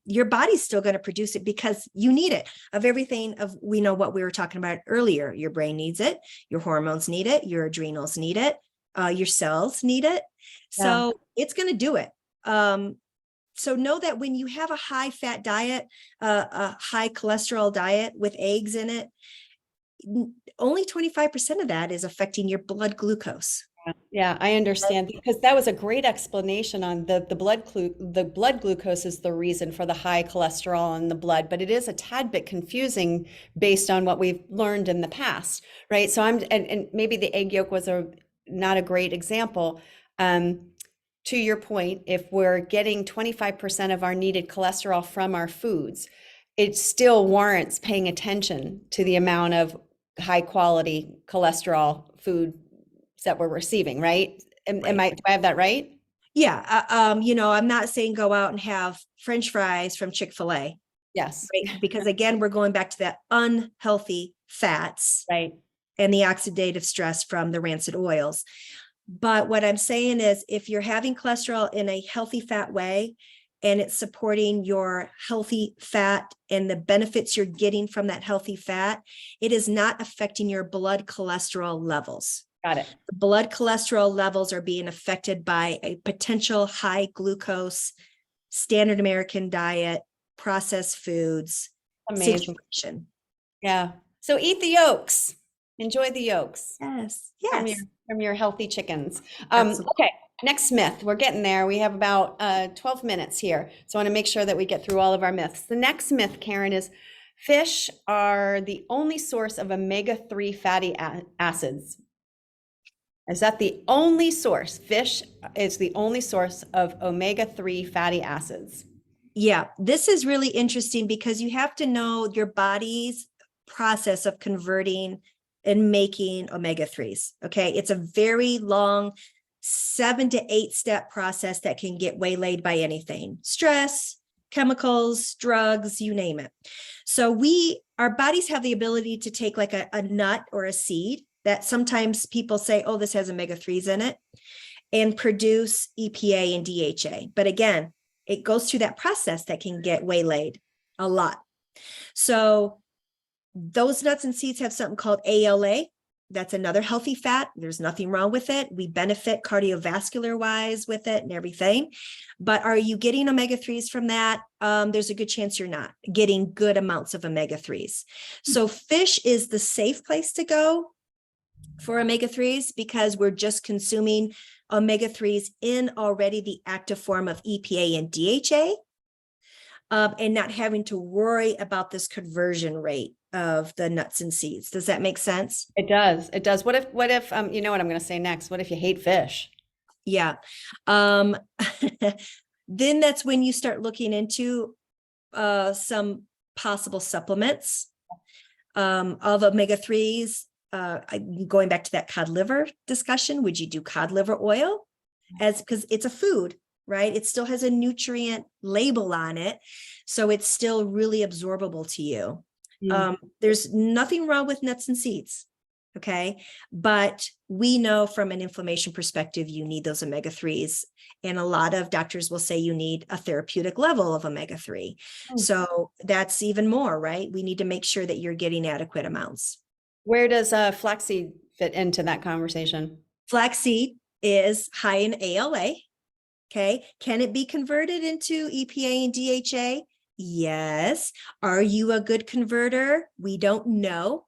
Your body's still going to produce it because you need it. Of everything of, we know what we were talking about earlier. Your brain needs it. Your hormones need it. Your adrenals need it. Your cells need it. So it's going to do it. So know that when you have a high fat diet, a high cholesterol diet with eggs in it, only 25% of that is affecting your blood glucose. Yeah, I understand, because that was a great explanation on the blood glucose is the reason for the high cholesterol in the blood, but it is a tad bit confusing based on what we've learned in the past, right? So and maybe the egg yolk was not a great example. To your point, if we're getting 25% of our needed cholesterol from our foods, it still warrants paying attention to the amount of high quality cholesterol food that we're receiving, right? Do I have that right? Yeah. You know, I'm not saying go out and have French fries from Chick-fil-A. Yes. Right? Because again, we're going back to that unhealthy fats, right, and the oxidative stress from the rancid oils. But what I'm saying is, if you're having cholesterol in a healthy fat way, and it's supporting your healthy fat and the benefits you're getting from that healthy fat, it is not affecting your blood cholesterol levels. Got it. The blood cholesterol levels are being affected by a potential high glucose, standard American diet, processed foods situation. Yeah. So eat the yolks. Enjoy the yolks. Yes. From your healthy chickens. Okay. Next myth. We're getting there. We have about 12 minutes here. So I want to make sure that we get through all of our myths. The next myth, Karen, is fish are the only source of omega-3 fatty acids. Is that the only source? Fish is the only source of omega-3 fatty acids. Yeah, this is really interesting because you have to know your body's process of converting and making omega-3s. Okay, it's a very long 7 to 8 step process that can get waylaid by anything: stress, chemicals, drugs, you name it. So our bodies have the ability to take like a nut or a seed that sometimes people say, oh, this has omega-3s in it, and produce EPA and DHA. But again, it goes through that process that can get waylaid a lot. So those nuts and seeds have something called ALA. That's another healthy fat. There's nothing wrong with it. We benefit cardiovascular wise with it and everything. But are you getting omega-3s from that? There's a good chance you're not getting good amounts of omega-3s. So fish is the safe place to go for omega-3s because we're just consuming omega-3s in already the active form of EPA and DHA, and not having to worry about this conversion rate of the nuts and seeds. Does that make sense? It does. It does. What if, you know what I'm going to say next? What if you hate fish? Yeah. Then that's when you start looking into some possible supplements of omega-3s. Going back to that cod liver discussion, would you do cod liver oil? Because it's a food, right? It still has a nutrient label on it. So it's still really absorbable to you. There's nothing wrong with nuts and seeds. Okay. But we know from an inflammation perspective, you need those omega-3s. And a lot of doctors will say you need a therapeutic level of omega-3. So that's even more, right? We need to make sure that you're getting adequate amounts. Where does flaxseed fit into that conversation? Flaxseed is high in ALA. Okay. Can it be converted into EPA and DHA? Yes. Are you a good converter? We don't know.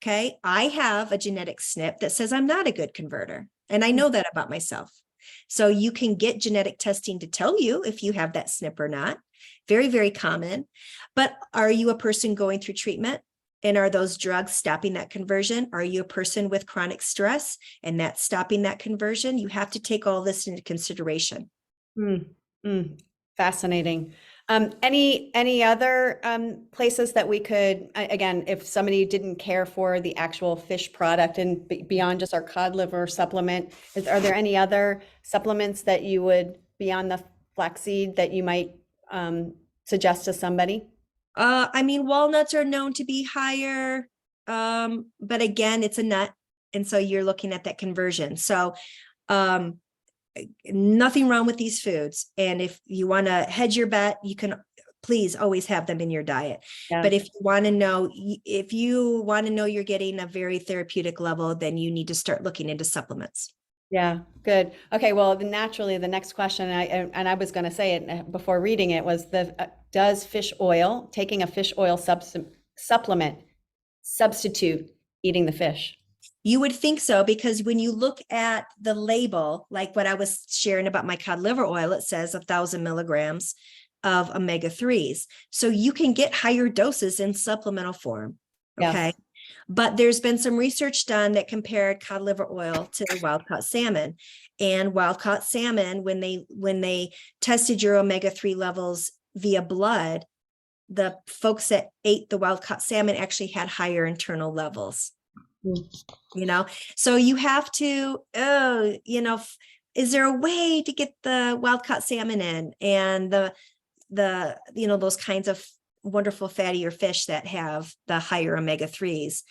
Okay. I have a genetic SNP that says I'm not a good converter, and I know that about myself. So you can get genetic testing to tell you if you have that SNP or not. Very, very common. But are you a person going through treatment? And are those drugs stopping that conversion? Are you a person with chronic stress and that's stopping that conversion? You have to take all this into consideration. Mm, mm, fascinating. Any other places that we could, again, if somebody didn't care for the actual fish product and beyond just our cod liver supplement, are there any other supplements that you would, beyond the flaxseed, that you might suggest to somebody? I mean, walnuts are known to be higher, but again, it's a nut, and so you're looking at that conversion. So, um, nothing wrong with these foods. And if you want to hedge your bet, you can please always have them in your diet. Yeah. But if you want to know you're getting a very therapeutic level, then you need to start looking into supplements. Yeah, good. Okay, well, naturally, the next question, and I was going to say it before reading it, was does fish oil, taking a fish oil supplement, substitute eating the fish? You would think so, because when you look at the label, like what I was sharing about my cod liver oil, it says 1,000 milligrams of omega-3s. So you can get higher doses in supplemental form. Okay. Yes. But there's been some research done that compared cod liver oil to wild caught salmon. And wild caught salmon, when they tested your omega-3 levels via blood, the folks that ate the wild caught salmon actually had higher internal levels. So you have to, is there a way to get the wild caught salmon in, and those kinds of wonderful fattier fish that have the higher omega-3s?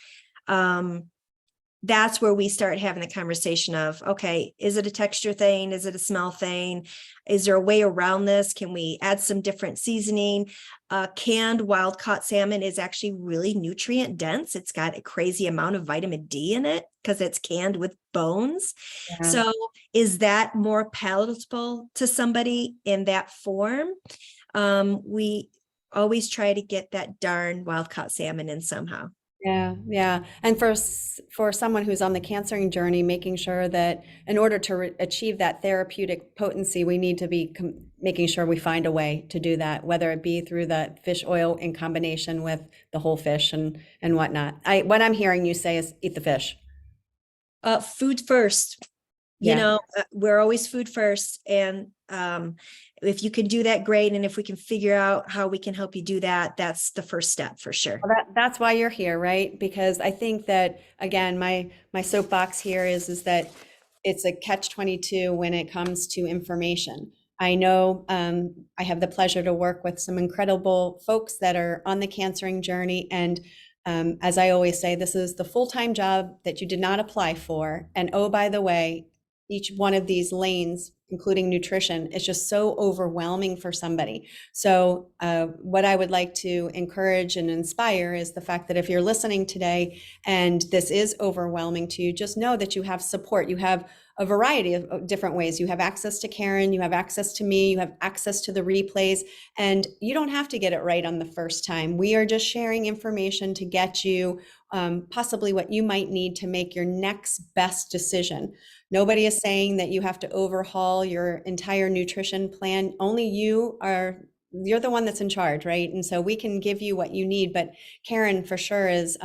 That's where we start having the conversation of, okay, is it a texture thing? Is it a smell thing? Is there a way around this? Can we add some different seasoning? Canned wild caught salmon is actually really nutrient dense. It's got a crazy amount of vitamin D in it because it's canned with bones. Yeah. So is that more palatable to somebody in that form? We always try to get that darn wild caught salmon in somehow. Yeah, yeah. And for someone who's on the cancering journey, making sure that in order to achieve that therapeutic potency, we need to be making sure we find a way to do that, whether it be through the fish oil in combination with the whole fish and whatnot. What I'm hearing you say is eat the fish. Food first. Yeah. We're always food first. And if you can do that, great. And if we can figure out how we can help you do that, that's the first step for sure. Well, that's why you're here, right? Because I think that, again, my soapbox here is that it's a catch-22 when it comes to information. I know I have the pleasure to work with some incredible folks that are on the cancering journey. And as I always say, this is the full-time job that you did not apply for. And oh, by the way, each one of these lanes, including nutrition, is just so overwhelming for somebody. So what I would like to encourage and inspire is the fact that if you're listening today and this is overwhelming to you, just know that you have support. You have a variety of different ways. You have access to Karen, you have access to me, you have access to the replays, and you don't have to get it right on the first time. We are just sharing information to get you possibly what you might need to make your next best decision. Nobody is saying that you have to overhaul your entire nutrition plan. Only you're the one that's in charge, right? And so we can give you what you need, but Karen for sure is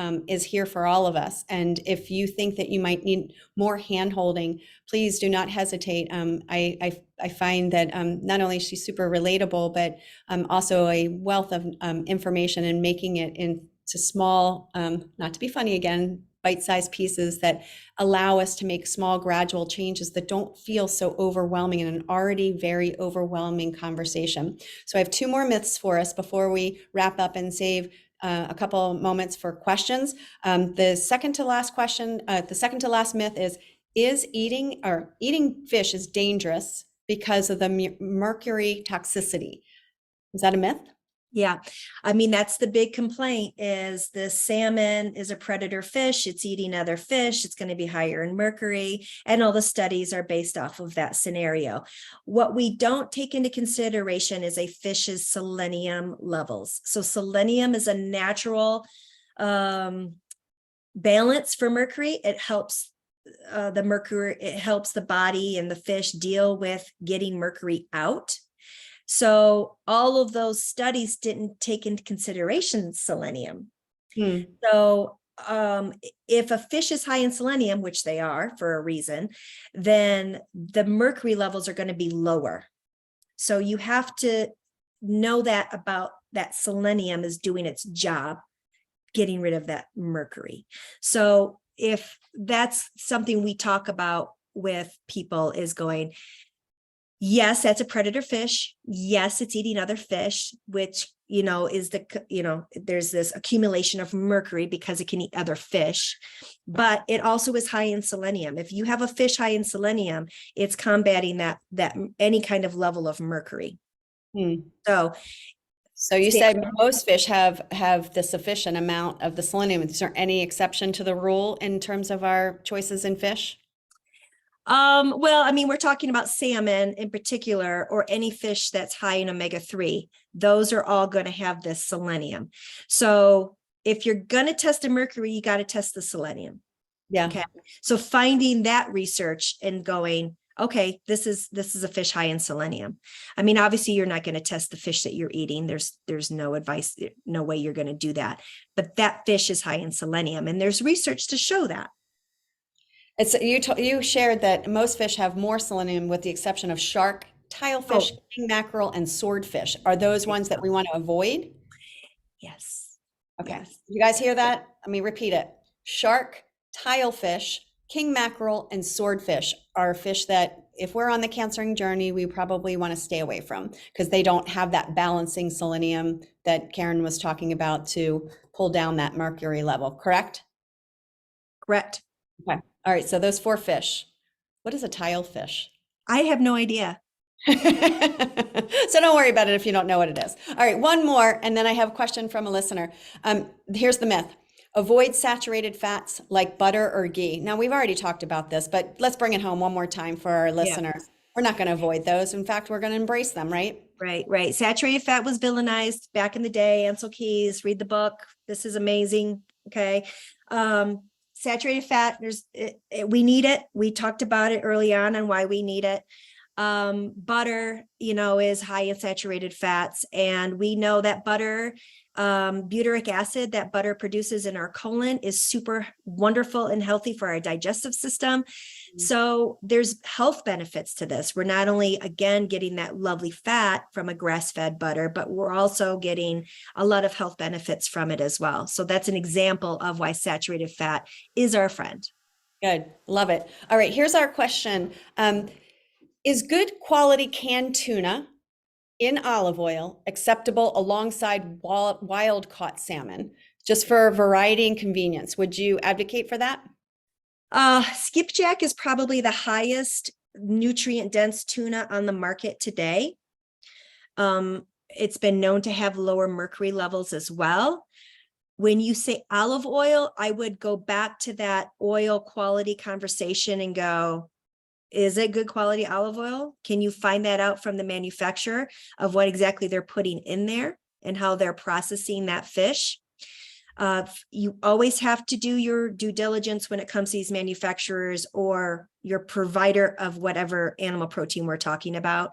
here for all of us. And if you think that you might need more hand-holding, please do not hesitate. I find that not only is she super relatable, but also a wealth of information, and making it into small, not to be funny again, bite-sized pieces that allow us to make small gradual changes that don't feel so overwhelming in an already very overwhelming conversation. So I have two more myths for us before we wrap up and save a couple moments for questions. The second to last question, the second to last myth is eating fish is dangerous because of the mercury toxicity. Is that a myth? Yeah. I mean, that's the big complaint is the salmon is a predator fish. It's eating other fish. It's going to be higher in mercury. And all the studies are based off of that scenario. What we don't take into consideration is a fish's selenium levels. So selenium is a natural balance for mercury. It helps the mercury, it helps the body and the fish deal with getting mercury out. So all of those studies didn't take into consideration selenium. So if a fish is high in selenium, which they are for a reason, then the mercury levels are going to be lower. So you have to know that about that selenium is doing its job, getting rid of that mercury. So if that's something we talk about with people is going, yes, that's a predator fish. Yes, it's eating other fish, which, is there's this accumulation of mercury because it can eat other fish, but it also is high in selenium. If you have a fish high in selenium, it's combating that any kind of level of mercury. So you said most fish have the sufficient amount of the selenium. Is there any exception to the rule in terms of our choices in fish? Well, I mean, we're talking about salmon in particular, or any fish that's high in omega-3. Those are all going to have this selenium. So if you're going to test the mercury, you got to test the selenium. Yeah. Okay. So finding that research and going, okay, this is a fish high in selenium. I mean, obviously you're not going to test the fish that you're eating. There's no advice, no way you're going to do that. But that fish is high in selenium, and there's research to show that. It's you shared that most fish have more selenium with the exception of shark, tilefish, king mackerel, and swordfish. Are those ones that we want to avoid? Yes. Okay. Yes. You guys hear that? Let me repeat it. Shark, tilefish, king mackerel, and swordfish are fish that if we're on the cancering journey, we probably want to stay away from because they don't have that balancing selenium that Karen was talking about to pull down that mercury level, correct? Correct. Okay. All right. So those 4 fish. What is a tilefish? I have no idea. So don't worry about it if you don't know what it is. All right, one more, and then I have a question from a listener. Here's the myth. Avoid saturated fats like butter or ghee. Now, we've already talked about this, but let's bring it home one more time for our listeners. Yeah. We're not going to avoid those. In fact, we're going to embrace them, right? Right. Saturated fat was villainized back in the day. Ansel Keys, read the book. This is amazing. Okay. Saturated fat, we need it. We talked about it early on why we need it. Butter, is high in saturated fats, and we know that butter, butyric acid that butter produces in our colon is super wonderful and healthy for our digestive system. So there's health benefits to this. We're not only, again, getting that lovely fat from a grass-fed butter, but we're also getting a lot of health benefits from it as well. So that's an example of why saturated fat is our friend. Good. Love it. All right. Here's our question. Is good quality canned tuna in olive oil acceptable alongside wild caught salmon, just for variety and convenience? Would you advocate for that? Skipjack is probably the highest nutrient dense tuna on the market today. It's been known to have lower mercury levels as well. When you say olive oil, I would go back to that oil quality conversation and go, is it good quality olive oil? Can you find that out from the manufacturer of what exactly they're putting in there and how they're processing that fish? You always have to do your due diligence when it comes to these manufacturers or your provider of whatever animal protein we're talking about.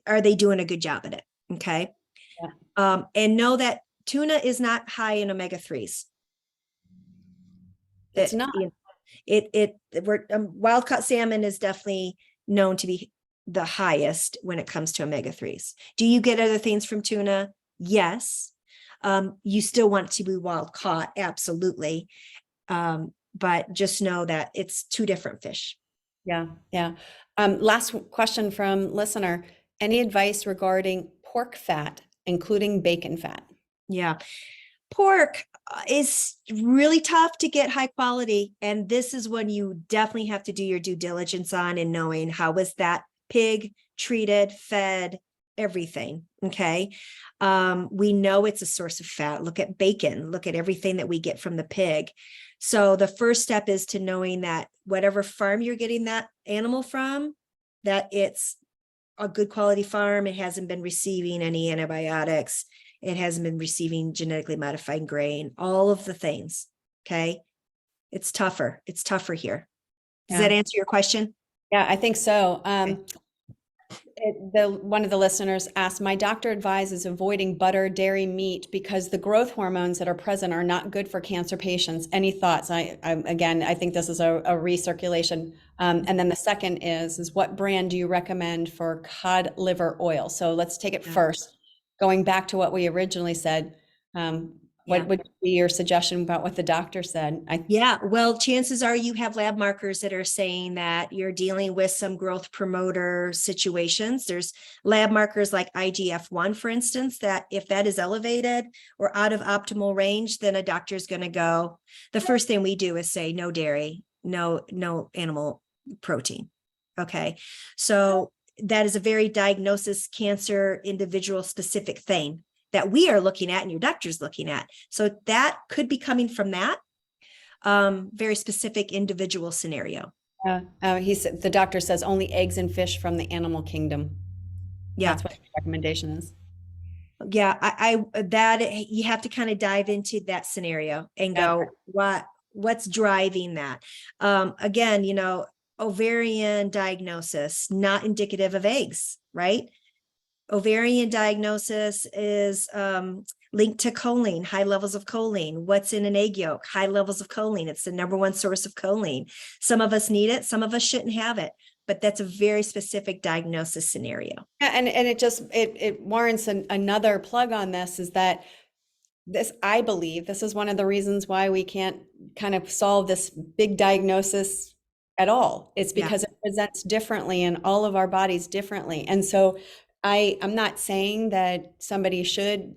Are they doing a good job at it? Okay. Yeah. And know that tuna is not high in omega-3s. It's not. Wild caught salmon is definitely known to be the highest when it comes to omega-3s. Do you get other things from tuna? Yes. You still want it to be wild caught, absolutely. But just know that it's 2 different fish. Yeah. Last question from listener. Any advice regarding pork fat, including bacon fat? Yeah. Pork is really tough to get high quality. And this is when you definitely have to do your due diligence on and knowing how was that pig treated, fed, everything. Okay. We know it's a source of fat. Look at bacon, look at everything that we get from the pig. So the first step is to knowing that whatever farm you're getting that animal from, that it's a good quality farm. It hasn't been receiving any antibiotics. It hasn't been receiving genetically modified grain, all of the things. Okay. It's tougher. It's tougher here. Does Yeah. that answer your question? Yeah, I think so. Okay. One of the listeners asked, my doctor advises avoiding butter, dairy, meat because the growth hormones that are present are not good for cancer patients. Any thoughts? Again, I think this is a recirculation. And then the second is what brand do you recommend for cod liver oil? So let's take it Yeah. first. Going back to what we originally said, Yeah. what would be your suggestion about what the doctor said? Yeah, well, chances are you have lab markers that are saying that you're dealing with some growth promoter situations. There's lab markers like IGF-1, for instance, that if that is elevated or out of optimal range, then a doctor is going to go. The first thing we do is say no dairy, no animal protein. Okay, so that is a very diagnosis cancer individual specific thing that we are looking at and your doctor's looking at. So that could be coming from that very specific individual scenario. He said the doctor says only eggs and fish from the animal kingdom. Yeah. That's what the recommendation is. Yeah. I that you have to kind of dive into that scenario and go, what's driving that? Again, ovarian diagnosis, not indicative of eggs, right? Ovarian diagnosis is linked to choline, high levels of choline. What's in an egg yolk? High levels of choline. It's the number one source of choline. Some of us need it, some of us shouldn't have it, but that's a very specific diagnosis scenario. Yeah, and it warrants another plug on this is that I believe this is one of the reasons why we can't kind of solve this big diagnosis at all. It's because it presents differently in all of our bodies differently. And so I'm not saying that somebody should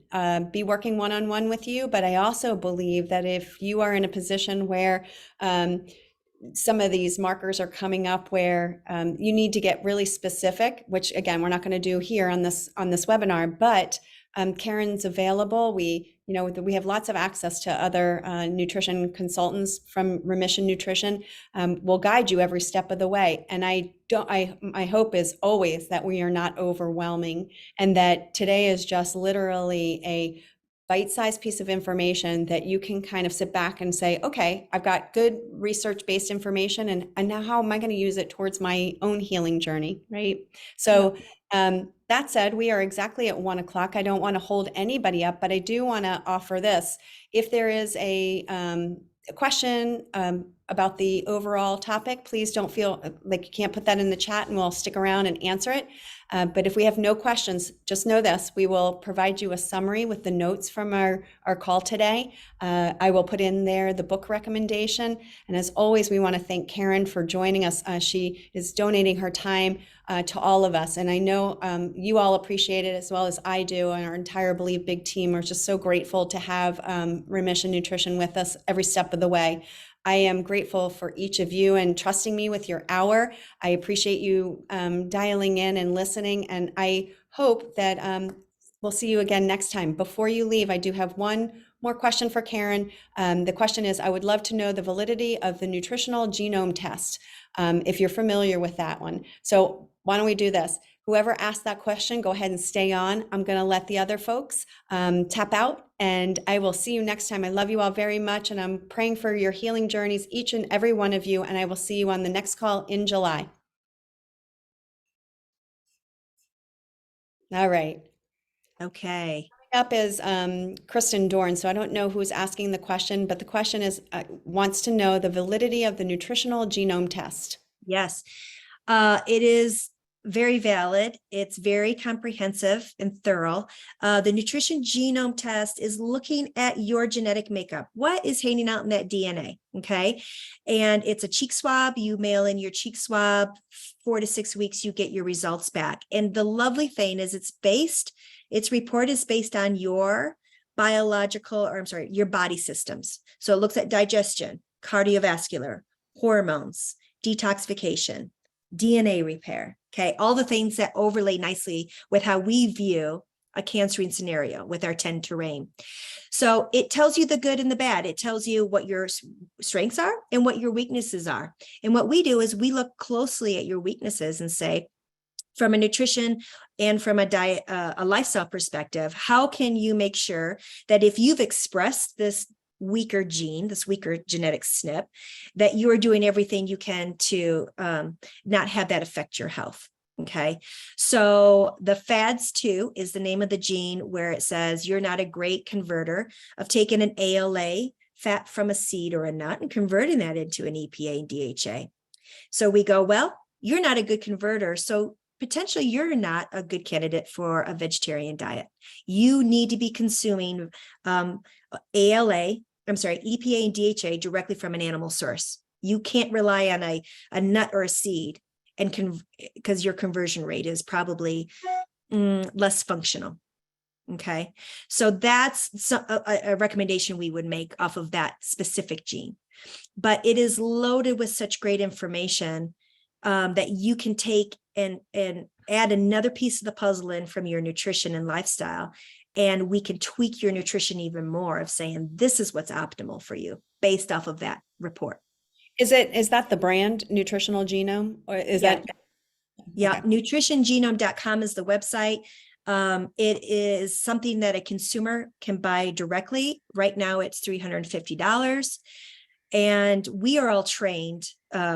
be working one-on-one with you, but I also believe that if you are in a position where some of these markers are coming up where you need to get really specific, which again, we're not going to do here on this webinar, but Karen's available. We have lots of access to other nutrition consultants from Remission Nutrition. We'll guide you every step of the way. And my hope is always that we are not overwhelming and that today is just literally a bite-sized piece of information that you can kind of sit back and say, okay, I've got good research-based information and now how am I going to use it towards my own healing journey, right? So that said, we are exactly at 1 o'clock. I don't want to hold anybody up, but I do want to offer this. If there is a question about the overall topic, please don't feel like you can't put that in the chat and we'll stick around and answer it. But if we have no questions, just know this, we will provide you a summary with the notes from our call today. I will put in there the book recommendation. And as always, we want to thank Karen for joining us. She is donating her time to all of us. And I know you all appreciate it as well as I do. And our entire Believe Big team are just so grateful to have Remission Nutrition with us every step of the way. I am grateful for each of you and trusting me with your hour. I appreciate you dialing in and listening. And I hope that we'll see you again next time. Before you leave, I do have one more question for Karen. The question is, I would love to know the validity of the nutritional genome test, if you're familiar with that one. So why don't we do this? Whoever asked that question, go ahead and stay on. I'm going to let the other folks tap out, and I will see you next time. I love you all very much, and I'm praying for your healing journeys, each and every one of you, and I will see you on the next call in July. All right. Okay. Up is Kristen Dorn. So I don't know who's asking the question, but the question is, wants to know the validity of the nutritional genome test. Yes. It is very valid. It's very comprehensive and thorough. The nutrition genome test is looking at your genetic makeup. What is hanging out in that DNA? Okay. And it's a cheek swab. You mail in your cheek swab, 4 to 6 weeks, you get your results back. And the lovely thing is its report is based on your your body systems. So it looks at digestion, cardiovascular, hormones, detoxification, DNA repair, Okay. All the things that overlay nicely with how we view a cancering scenario with our 10 terrain. So it tells you the good and the bad. It tells you what your strengths are and what your weaknesses are. And what we do is we look closely at your weaknesses and say, from a nutrition and from a diet, a lifestyle perspective, how can you make sure that if you've expressed this weaker gene, this weaker genetic SNP, that you are doing everything you can to not have that affect your health. Okay. So the FADS2 is the name of the gene where it says you're not a great converter of taking an ALA fat from a seed or a nut and converting that into an EPA and DHA. So we go, well, you're not a good converter. So potentially you're not a good candidate for a vegetarian diet. You need to be consuming EPA and DHA directly from an animal source. You can't rely on a nut or a seed, and because your conversion rate is probably less functional. Okay. So that's a recommendation we would make off of that specific gene. But it is loaded with such great information that you can take and add another piece of the puzzle in from your nutrition and lifestyle. And we can tweak your nutrition even more of saying, this is what's optimal for you based off of that report. Is that the brand Nutritional Genome, or is Yeah. that? Yeah. Okay. Nutritiongenome.com is the website. It is something that a consumer can buy directly. Right now it's $350. And we are all trained.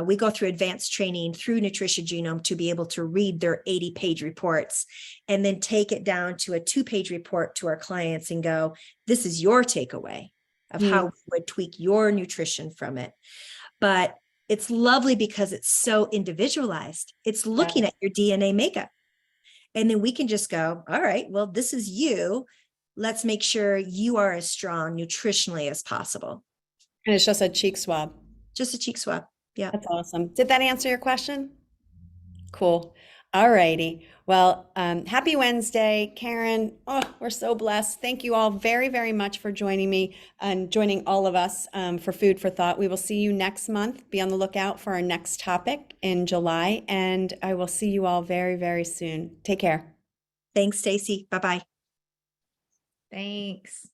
We go through advanced training through Nutrition Genome to be able to read their 80-page reports and then take it down to a 2-page report to our clients and go, this is your takeaway of how we would tweak your nutrition from it. But it's lovely because it's so individualized. It's looking at your DNA makeup. And then we can just go, all right, well, this is you. Let's make sure you are as strong nutritionally as possible. And it's just a cheek swab. Just a cheek swab. Yeah. That's awesome. Did that answer your question? Cool. All righty. Well, happy Wednesday, Karen. Oh, we're so blessed. Thank you all very, very much for joining me and joining all of us for Food for Thought. We will see you next month. Be on the lookout for our next topic in July, and I will see you all very, very soon. Take care. Thanks, Stacy. Bye-bye. Thanks.